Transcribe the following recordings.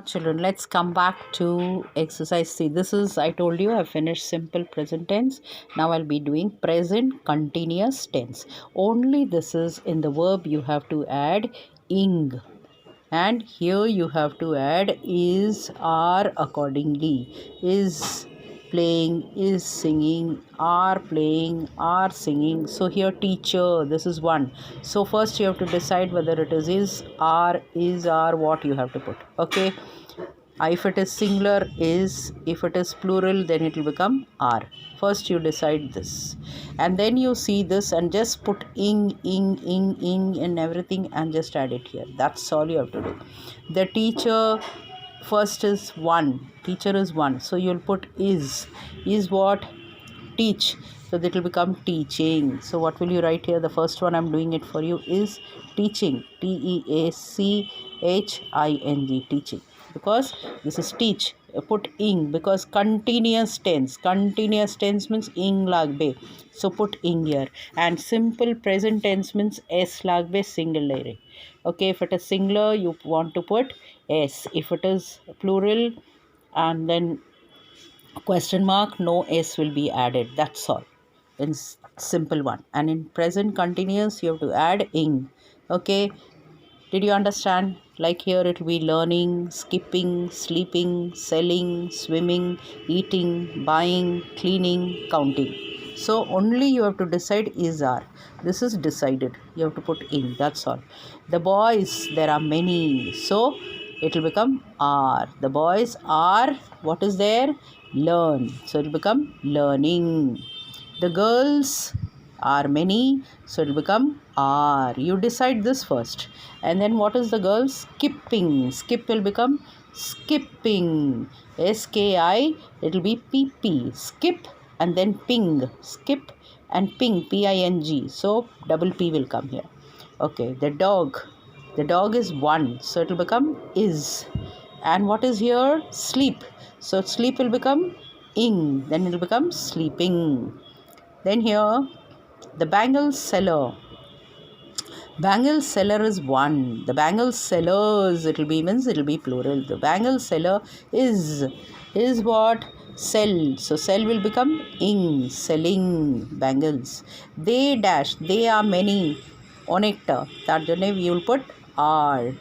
Children, let's come back to exercise. See, this is, I told you, I finished simple present tense. Now I'll be doing present continuous tense. Only this is in the verb you have to add ing. And here you have to add is, are accordingly. Is playing, is singing, are playing, are singing. So here teacher, this is one. So first you have to decide whether it is, are, what you have to put. Okay. If it is singular, is. If it is plural, then it will become are. First you decide this. And then you see this and just put ing and everything and just add it here. That's all you have to do. The teacher first is one. Teacher is one. So you'll put is. Is what? Teach. So that will become teaching. So what will you write here? The first one I'm doing it for you is teaching. Teaching. Teaching. Because this is teach. Put ing because continuous tense. Continuous tense means ing lagbe. So put ing here. And simple present tense means s lagbe singular. Okay, if it is singular, you want to put s. If it is plural, and then question mark, no s will be added. That's all in simple one. And in present continuous you have to add ing. Okay, did you understand? Like here it will be learning, skipping, sleeping, selling, swimming, eating, buying, cleaning, counting. So only you have to decide is, are. This is decided. You have to put in. That's all. The boys, there are many. So it will become are. The boys are, what is there? Learn. So it will become learning. The girls are many, so it will become are. You decide this first. And then what is the girls? Skipping. Skip will become skipping. SKI, it will be PP. Skip and then ping. Skip and ping. PING. So double P will come here. Okay, the dog. The dog is one, so it will become is. And what is here? Sleep. So sleep will become ing. Then it will become sleeping. Then here, the bangle seller. Bangle seller is one. The bangle sellers, it will be plural. The bangle seller is what? Sell. So sell will become ing, selling bangles. They dash, they are many. Onekta, that we will put are.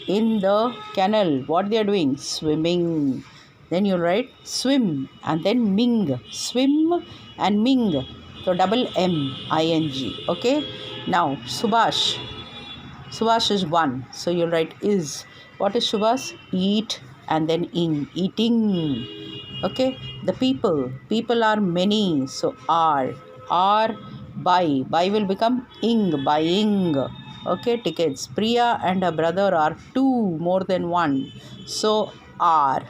In the canal, what they are doing? Swimming. Then you'll write swim and then ming. Swim and ming. So double MING. Okay. Now Subhash. Subhash is one. So you'll write is. What is Subhash? Eat and then ing. Eating. Okay. The people. People are many. So are. Are buy. Buy will become ing. Buying. Okay. Tickets. Priya and her brother are two, more than one. So are.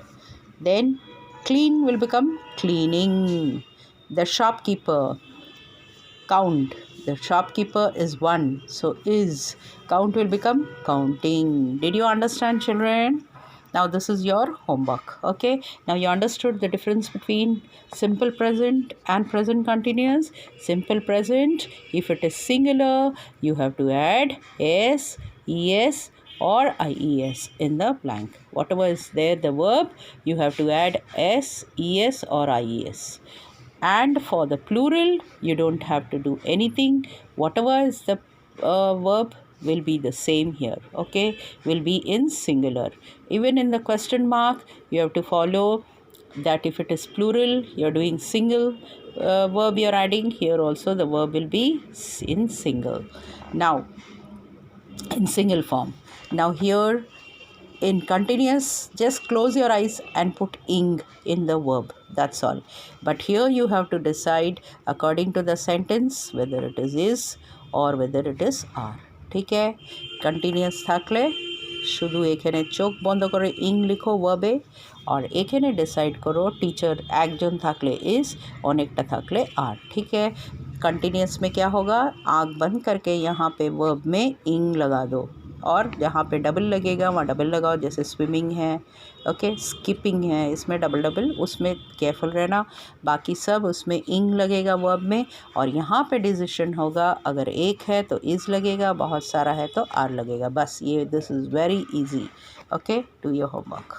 Then clean will become cleaning. The shopkeeper. Count. The shopkeeper is one. So is. Count will become counting. Did you understand, children? Now this is your homework. Okay. Now you understood the difference between simple present and present continuous. Simple present, if it is singular, you have to add s, es or ies in the blank. Whatever is there, the verb, you have to add s, es or ies. And for the plural, you don't have to do anything. Whatever is the verb will be the same here. Okay, will be in singular. Even in the question mark, you have to follow that if it is plural, you're doing single verb you're adding. Here also the verb will be in single. Now, in single form. Now here, in continuous, just close your eyes and put ing in the verb. That's all. But here you have to decide according to the sentence whether it is or whether it is are. ठीक है, continuous থাকলে শুধু এখানে চোখ বন্ধ করে ইং লিখো ভার্বে और এখানে ডিসাইড করো टीचर একজন থাকলে is, অনেকটা থাকলে are. ठीक है, continuous में क्या होगा? आँख बंद करके यहाँ पे वर्ब में इंग लगा दो और जहाँ पे डबल लगेगा वहाँ डबल लगाओ. जैसे स्विमिंग है, ओके, स्किपिंग है, इसमें डबल उसमें केयरफुल रहना. बाकी सब उसमें इंग लगेगा वर्ब में. और यहाँ पे डिसीजन होगा, अगर एक है तो इज़ लगेगा, बहुत सारा है तो आर लगेगा. बस ये this is very easy. Okay, do your homework.